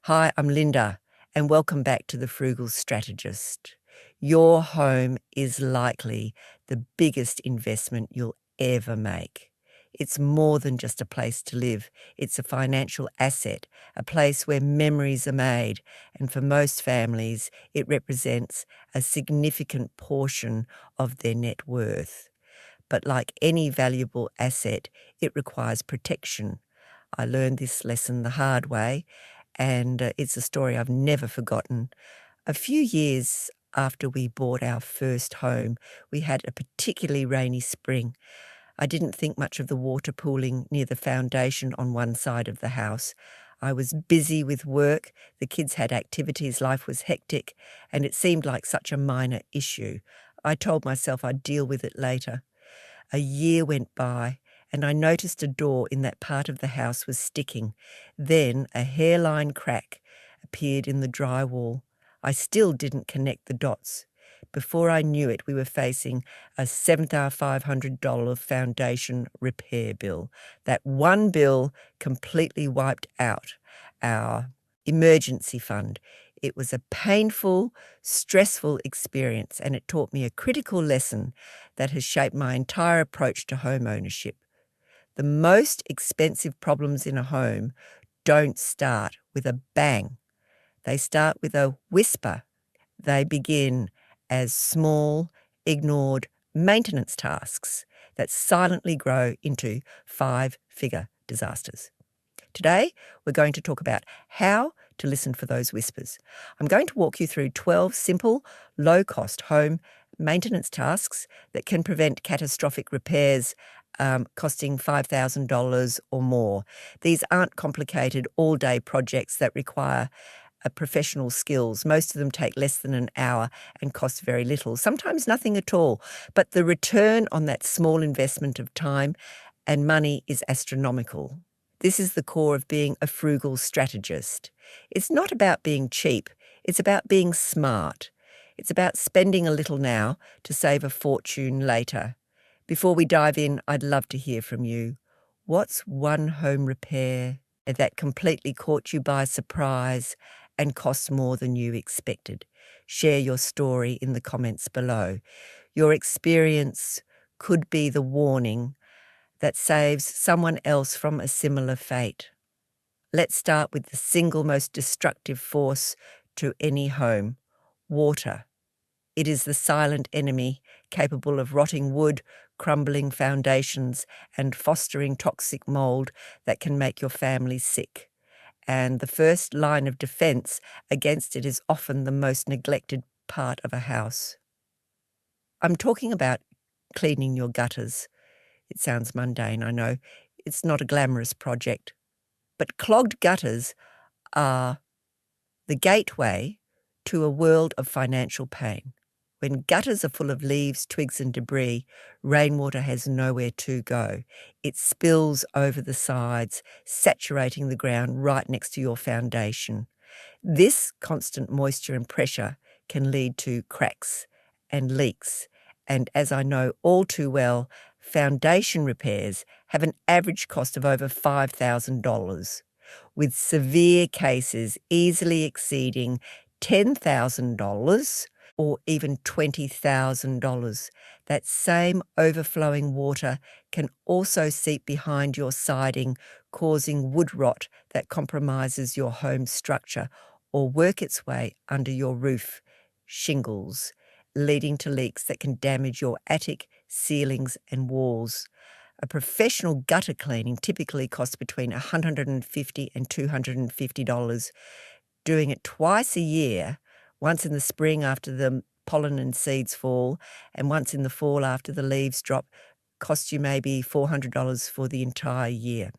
Hi, I'm Linda, and welcome back to the Frugal Strategist. Your home is likely the biggest investment you'll ever make. It's more than just a place to live. It's a financial asset, a place where memories are made, and for most families, it represents a significant portion of their net worth. But like any valuable asset, it requires protection. I learned this lesson the hard way, and it's a story I've never forgotten. A few years after we bought our first home, we had a particularly rainy spring. I didn't think much of the water pooling near the foundation on one side of the house. I was busy with work, the kids had activities, life was hectic, and it seemed like such a minor issue. I told myself I'd deal with it later. A year went by, and I noticed a door in that part of the house was sticking. Then a hairline crack appeared in the drywall. I still didn't connect the dots. Before I knew it, we were facing a $7,500 foundation repair bill. That one bill completely wiped out our emergency fund. It was a painful, stressful experience, and it taught me a critical lesson that has shaped my entire approach to home ownership. The most expensive problems in a home don't start with a bang. They start with a whisper. They begin as small, ignored maintenance tasks that silently grow into five-figure disasters. Today, we're going to talk about how to listen for those whispers. I'm going to walk you through 12 simple, low-cost home maintenance tasks that can prevent catastrophic repairs costing $5,000 or more. These aren't complicated all-day projects that require professional skills. Most of them take less than an hour and cost very little, sometimes nothing at all. But the return on that small investment of time and money is astronomical. This is the core of being a frugal strategist. It's not about being cheap. It's about being smart. It's about spending a little now to save a fortune later. Before we dive in, I'd love to hear from you. What's one home repair that completely caught you by surprise and cost more than you expected? Share your story in the comments below. Your experience could be the warning that saves someone else from a similar fate. Let's start with the single most destructive force to any home: water. It is the silent enemy, capable of rotting wood, crumbling foundations, and fostering toxic mold that can make your family sick. And the first line of defense against it is often the most neglected part of a house. I'm talking about cleaning your gutters. It sounds mundane, I know. It's not a glamorous project. But clogged gutters are the gateway to a world of financial pain. When gutters are full of leaves, twigs, and debris, rainwater has nowhere to go. It spills over the sides, saturating the ground right next to your foundation. This constant moisture and pressure can lead to cracks and leaks. And as I know all too well, foundation repairs have an average cost of over $5,000, with severe cases easily exceeding $10,000 or even $20,000. That same overflowing water can also seep behind your siding, causing wood rot that compromises your home structure, or work its way under your roof, shingles, leading to leaks that can damage your attic, ceilings, and walls. A professional gutter cleaning typically costs between $150 and $250. Doing it twice a year, once in the spring after the pollen and seeds fall, and once in the fall after the leaves drop, costs you maybe $400 for the entire year.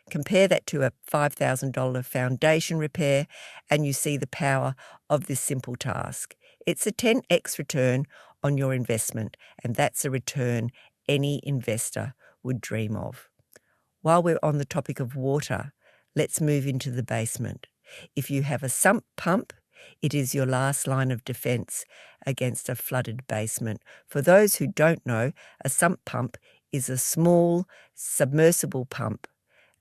Compare that to a $5,000 foundation repair, and you see the power of this simple task. It's a 10x return on your investment, and that's a return any investor would dream of. While we're on the topic of water, let's move into the basement. If you have a sump pump, it is your last line of defense against a flooded basement. For those who don't know, a sump pump is a small submersible pump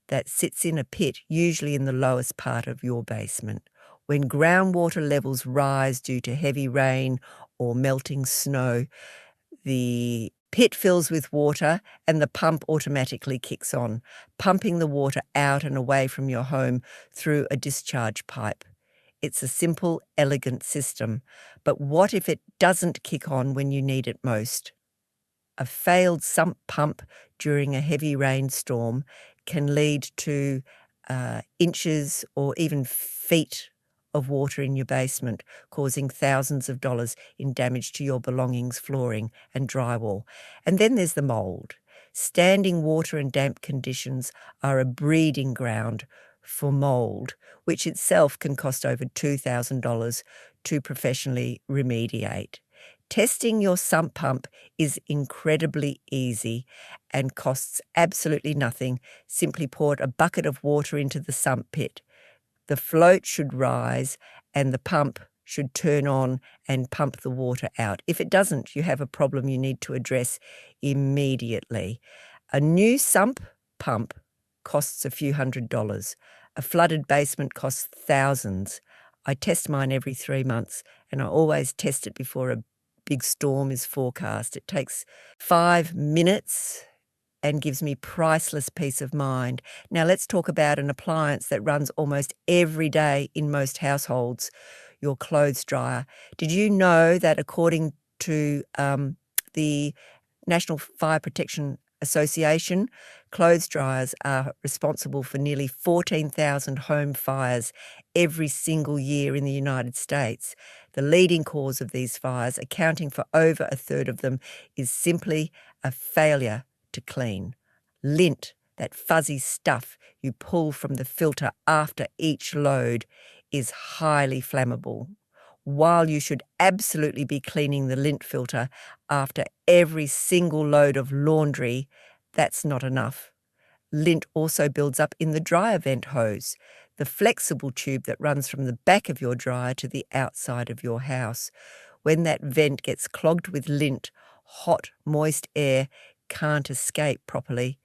that sits in a pit, usually in the lowest part of your basement. When groundwater levels rise due to heavy rain or melting snow, the pit fills with water and the pump automatically kicks on, pumping the water out and away from your home through a discharge pipe. It's a simple, elegant system, but what if it doesn't kick on when you need it most? A failed sump pump during a heavy rainstorm can lead to inches or even feet of water in your basement, causing thousands of dollars in damage to your belongings, flooring, and drywall. And then there's the mold. Standing water and damp conditions are a breeding ground for mold, which itself can cost over $2,000 to professionally remediate. Testing your sump pump is incredibly easy and costs absolutely nothing. Simply pour a bucket of water into the sump pit. The float should rise and the pump should turn on and pump the water out. If it doesn't, you have a problem you need to address immediately. A new sump pump costs a few $100s. A flooded basement costs thousands. I test mine every 3 months, and I always test it before a big storm is forecast. It takes 5 minutes and gives me priceless peace of mind. Now let's talk about an appliance that runs almost every day in most households, your clothes dryer. Did you know that according to the National Fire Protection Association, clothes dryers are responsible for nearly 14,000 home fires every single year in the United States. The leading cause of these fires, accounting for over a third of them, is simply a failure to clean. Lint, that fuzzy stuff you pull from the filter after each load, is highly flammable. While you should absolutely be cleaning the lint filter after every single load of laundry, that's not enough. Lint also builds up in the dryer vent hose, the flexible tube that runs from the back of your dryer to the outside of your house. When that vent gets clogged with lint, hot, moist air can't escape properly.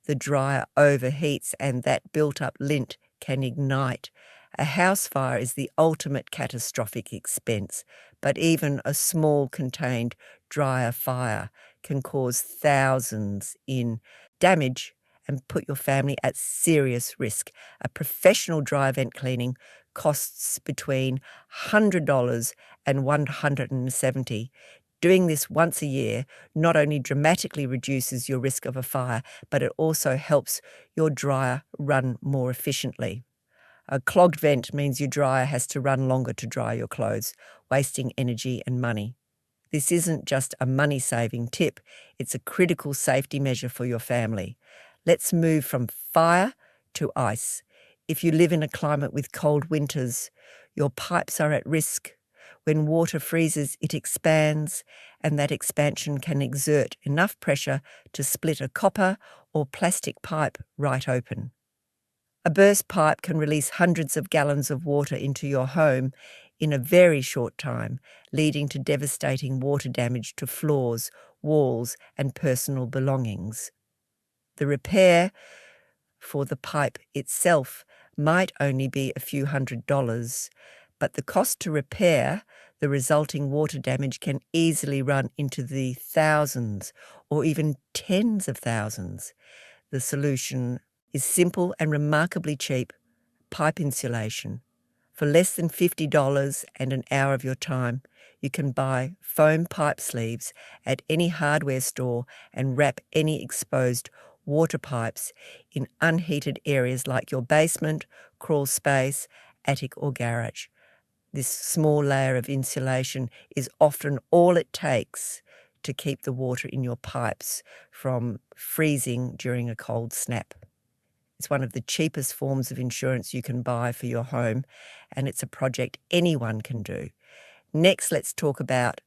The dryer overheats and that built-up lint can ignite. A house fire is the ultimate catastrophic expense, but even a small contained dryer fire can cause thousands in damage and put your family at serious risk. A professional dryer vent cleaning costs between $100 and $170. Doing this once a year not only dramatically reduces your risk of a fire, but it also helps your dryer run more efficiently. A clogged vent means your dryer has to run longer to dry your clothes, wasting energy and money. This isn't just a money-saving tip, it's a critical safety measure for your family. Let's move from fire to ice. If you live in a climate with cold winters, your pipes are at risk. When water freezes, it expands, and that expansion can exert enough pressure to split a copper or plastic pipe right open. A burst pipe can release hundreds of gallons of water into your home in a very short time, leading to devastating water damage to floors, walls, and personal belongings. The repair for the pipe itself might only be a few $100s, but the cost to repair the resulting water damage can easily run into the thousands or even tens of thousands. The solution is simple and remarkably cheap: pipe insulation. For less than $50 and an hour of your time, you can buy foam pipe sleeves at any hardware store and wrap any exposed water pipes in unheated areas like your basement, crawl space, attic or garage. This small layer of insulation is often all it takes to keep the water in your pipes from freezing during a cold snap. It's one of the cheapest forms of insurance you can buy for your home, and it's a project anyone can do. Next, let's talk about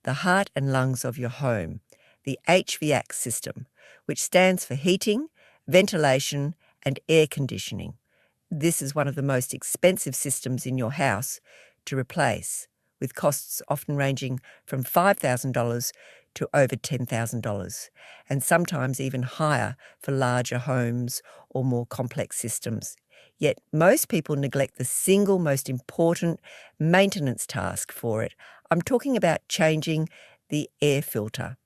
the heart and lungs of your home, the HVAC system, which stands for heating, ventilation, and air conditioning. This is one of the most expensive systems in your house to replace, with costs often ranging from $5,000 to over $10,000, and sometimes even higher for larger homes or more complex systems. Yet most people neglect the single most important maintenance task for it. I'm talking about changing the air filter.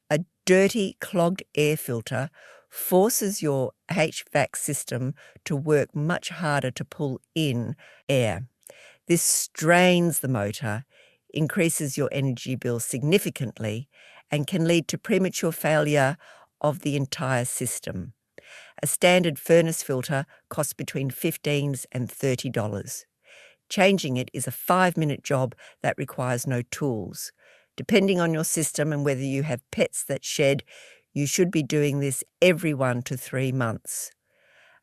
A dirty, clogged air filter forces your HVAC system to work much harder to pull in air. This strains the motor, increases your energy bill significantly, and can lead to premature failure of the entire system. A standard furnace filter costs between $15 and $30. Changing it is a 5-minute job that requires no tools. Depending on your system and whether you have pets that shed, you should be doing this every 1 to 3 months.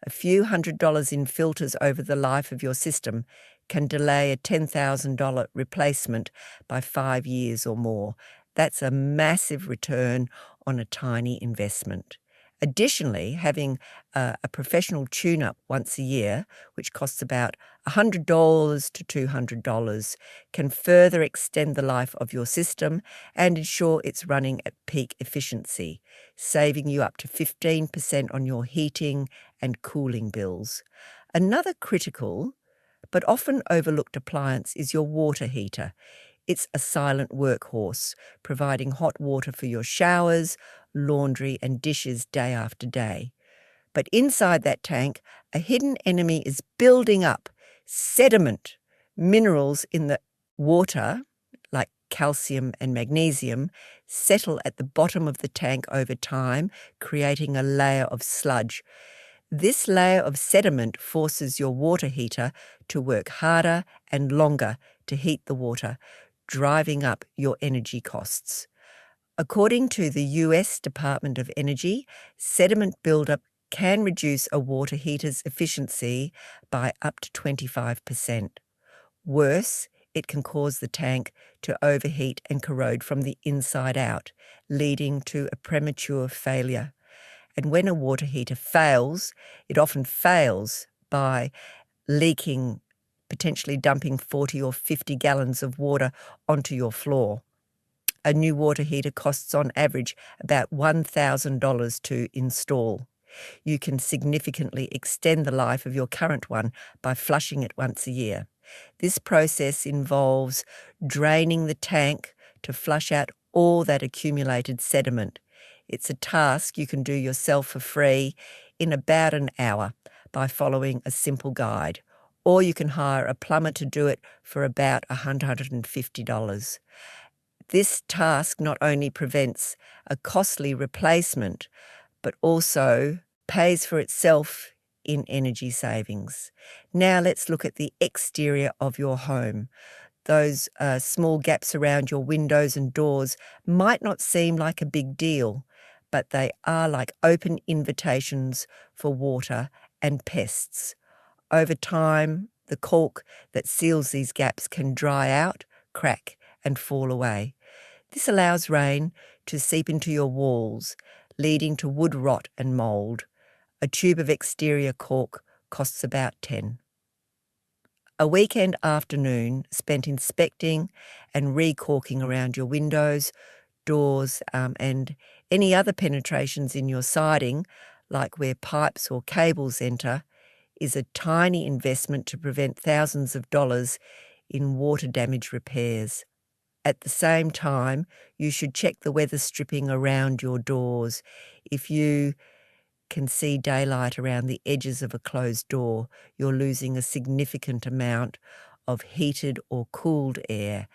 A few $100s in filters over the life of your system can delay a $10,000 replacement by 5 years or more. That's a massive return on a tiny investment. Additionally, having a professional tune-up once a year, which costs about $100 to $200, can further extend the life of your system and ensure it's running at peak efficiency, saving you up to 15% on your heating and cooling bills. Another critical but often overlooked appliance is your water heater. It's a silent workhorse, providing hot water for your showers, laundry, and dishes day after day. But inside that tank, a hidden enemy is building up. Sediment, minerals in the water, like calcium and magnesium, settle at the bottom of the tank over time, creating a layer of sludge. This layer of sediment forces your water heater to work harder and longer to heat the water, driving up your energy costs. According to the US Department of Energy, sediment buildup can reduce a water heater's efficiency by up to 25%. Worse, it can cause the tank to overheat and corrode from the inside out, leading to a premature failure. And when a water heater fails, it often fails by leaking, potentially dumping 40 or 50 gallons of water onto your floor. A new water heater costs on average about $1,000 to install. You can significantly extend the life of your current one by flushing it once a year. This process involves draining the tank to flush out all that accumulated sediment. It's a task you can do yourself for free in about an hour by following a simple guide, or you can hire a plumber to do it for about $150. This task not only prevents a costly replacement, but also pays for itself in energy savings. Now let's look at the exterior of your home. Those small gaps around your windows and doors might not seem like a big deal, but they are like open invitations for water and pests. Over time, the caulk that seals these gaps can dry out, crack, and fall away. This allows rain to seep into your walls, leading to wood rot and mold. A tube of exterior caulk costs about $10. A weekend afternoon spent inspecting and recaulking around your windows, doors, and any other penetrations in your siding, like where pipes or cables enter, is a tiny investment to prevent thousands of dollars in water damage repairs. At the same time, you should check the weather stripping around your doors. If you can see daylight around the edges of a closed door, you're losing a significant amount of heated or cooled air,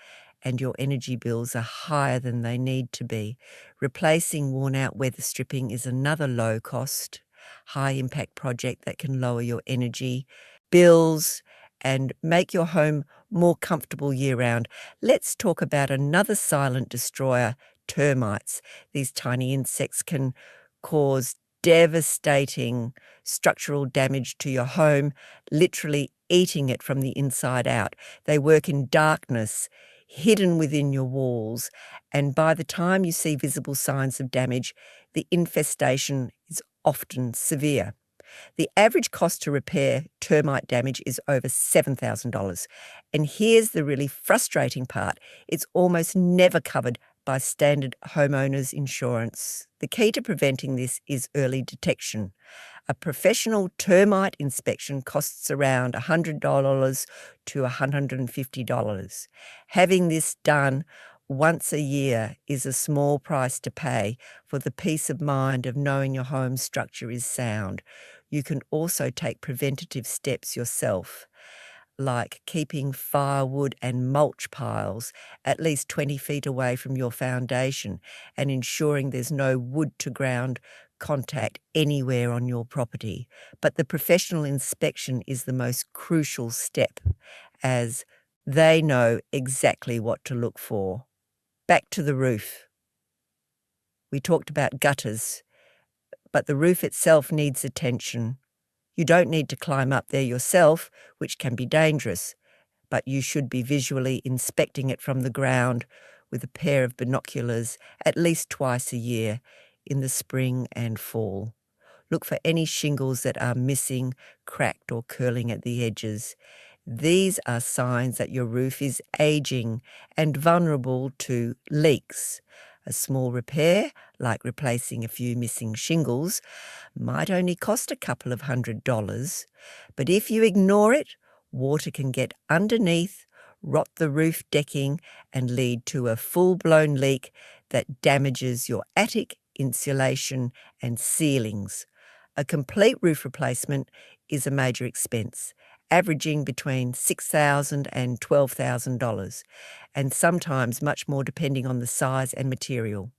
and your energy bills are higher than they need to be. Replacing worn-out weather stripping is another low-cost, high-impact project that can lower your energy bills and make your home more comfortable year-round. Let's talk about another silent destroyer, termites. These tiny insects can cause devastating structural damage to your home, literally eating it from the inside out. They work in darkness, hidden within your walls, and by the time you see visible signs of damage, the infestation is often severe. The average cost to repair termite damage is over $7,000. And here's the really frustrating part. It's almost never covered by standard homeowners insurance. The key to preventing this is early detection. A professional termite inspection costs around $100 to $150. Having this done once a year is a small price to pay for the peace of mind of knowing your home structure is sound. You can also take preventative steps yourself, like keeping firewood and mulch piles at least 20 feet away from your foundation and ensuring there's no wood-to-ground contact anywhere on your property. But the professional inspection is the most crucial step, as they know exactly what to look for. Back to the roof. We talked about gutters, but the roof itself needs attention. You don't need to climb up there yourself, which can be dangerous, but you should be visually inspecting it from the ground with a pair of binoculars at least twice a year in the spring and fall. Look for any shingles that are missing, cracked or curling at the edges. These are signs that your roof is aging and vulnerable to leaks. A small repair, like replacing a few missing shingles, might only cost a couple of $100, but if you ignore it, water can get underneath, rot the roof decking, and lead to a full-blown leak that damages your attic, insulation, and ceilings. A complete roof replacement is a major expense, averaging between $6,000 and $12,000, and sometimes much more depending on the size and material.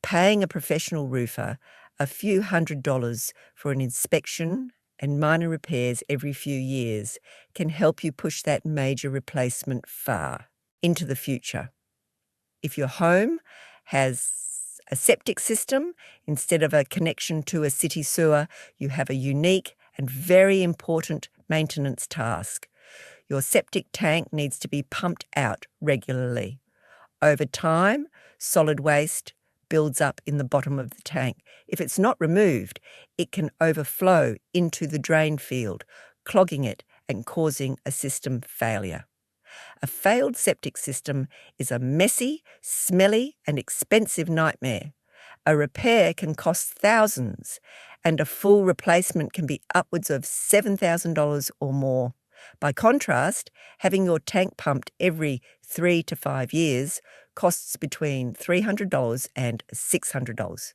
Paying a professional roofer a few $100s for an inspection and minor repairs every few years can help you push that major replacement far into the future. If your home has a septic system instead of a connection to a city sewer, you have a unique and very important maintenance task. Your septic tank needs to be pumped out regularly. Over time, solid waste builds up in the bottom of the tank. If it's not removed, it can overflow into the drain field, clogging it and causing a system failure. A failed septic system is a messy, smelly, and expensive nightmare. A repair can cost thousands, and a full replacement can be upwards of $7,000 or more. By contrast, having your tank pumped every 3 to 5 years costs between $300 and $600.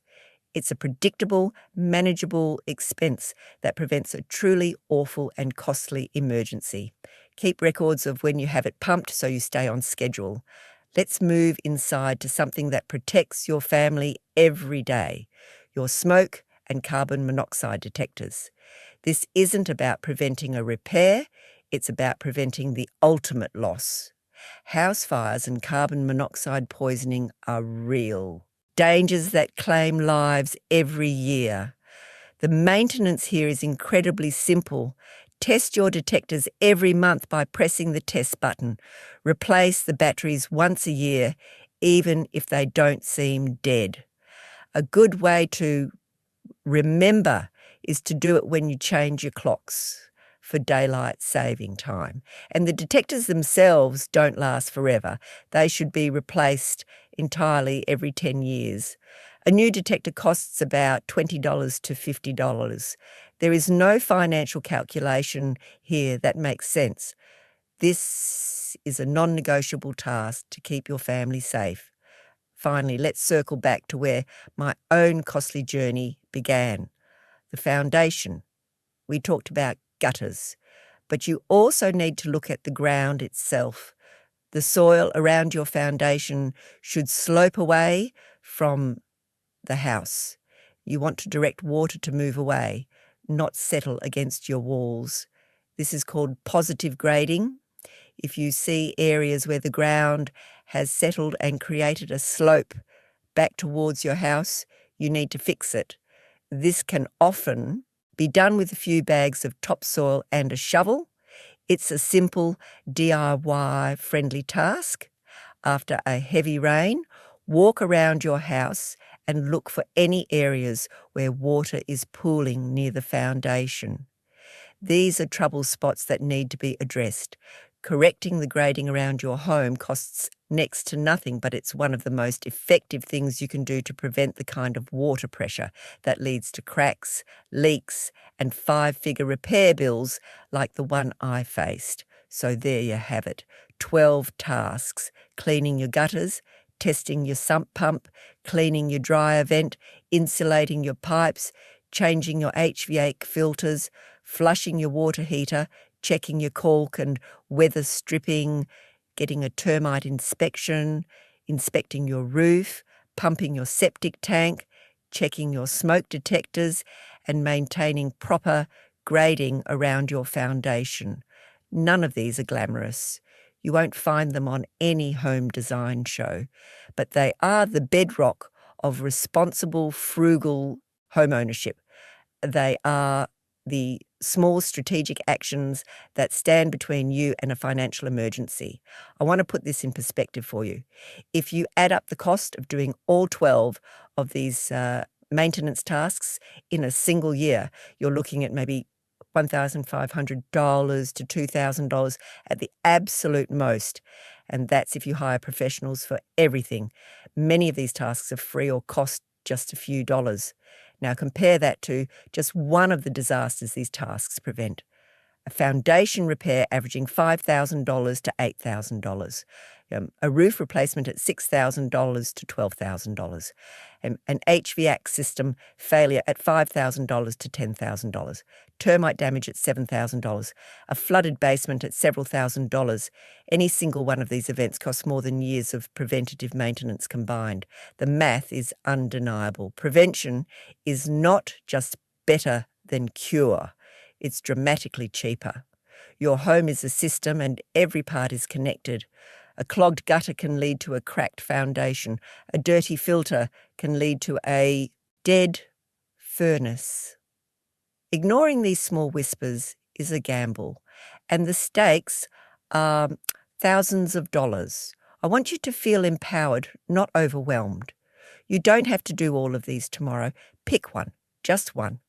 It's a predictable, manageable expense that prevents a truly awful and costly emergency. Keep records of when you have it pumped so you stay on schedule. Let's move inside to something that protects your family every day: your smoke and carbon monoxide detectors. This isn't about preventing a repair, it's about preventing the ultimate loss. House fires and carbon monoxide poisoning are real. Dangers that claim lives every year. The maintenance here is incredibly simple. Test your detectors every month by pressing the test button. Replace the batteries once a year, even if they don't seem dead. A good way to remember is to do it when you change your clocks for daylight saving time. And the detectors themselves don't last forever. They should be replaced entirely every 10 years. A new detector costs about $20 to $50. There is no financial calculation here that makes sense. This is a non-negotiable task to keep your family safe. Finally, let's circle back to where my own costly journey began. The foundation. We talked about gutters, but you also need to look at the ground itself. The soil around your foundation should slope away from the house. You want to direct water to move away, not settle against your walls. This is called positive grading. If you see areas where the ground has settled and created a slope back towards your house, you need to fix it. This can often be done with a few bags of topsoil and a shovel. It's a simple DIY-friendly task. After a heavy rain, walk around your house and look for any areas where water is pooling near the foundation. These are trouble spots that need to be addressed. Correcting the grading around your home costs next to nothing, but it's one of the most effective things you can do to prevent the kind of water pressure that leads to cracks, leaks, and five-figure repair bills like the one I faced. So there you have it, 12 tasks: cleaning your gutters, testing your sump pump, cleaning your dryer vent, insulating your pipes, changing your HVAC filters, flushing your water heater, checking your caulk and weather stripping, getting a termite inspection, inspecting your roof, pumping your septic tank, checking your smoke detectors, and maintaining proper grading around your foundation. None of these are glamorous. You won't find them on any home design show, but they are the bedrock of responsible, frugal home ownership. They are the small strategic actions that stand between you and a financial emergency. I want to put this in perspective for you. If you add up the cost of doing all 12 of these maintenance tasks in a single year, you're looking at maybe $1,500 to $2,000 at the absolute most. And that's if you hire professionals for everything. Many of these tasks are free or cost just a few dollars. Now compare that to just one of the disasters these tasks prevent. A foundation repair averaging $5,000 to $8,000. A roof replacement at $6,000 to $12,000. An HVAC system failure at $5,000 to $10,000. Termite damage at $7,000. A flooded basement at several $1,000s. Any single one of these events costs more than years of preventative maintenance combined. The math is undeniable. Prevention is not just better than cure. It's dramatically cheaper. Your home is a system and every part is connected. A clogged gutter can lead to a cracked foundation. A dirty filter can lead to a dead furnace. Ignoring these small whispers is a gamble, and the stakes are thousands of dollars. I want you to feel empowered, not overwhelmed. You don't have to do all of these tomorrow. Pick one, just one.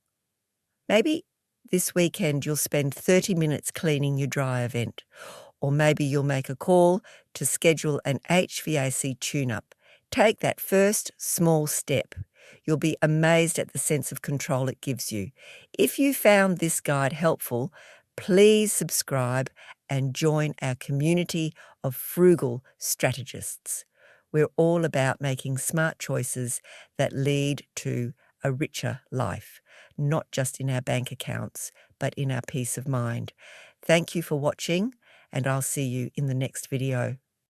Maybe this weekend you'll spend 30 minutes cleaning your dryer vent, or maybe you'll make a call to schedule an HVAC tune-up. Take that first small step. You'll be amazed at the sense of control it gives you. If you found this guide helpful, please subscribe and join our community of frugal strategists. We're all about making smart choices that lead to a richer life, not just in our bank accounts, but in our peace of mind. Thank you for watching, and I'll see you in the next video.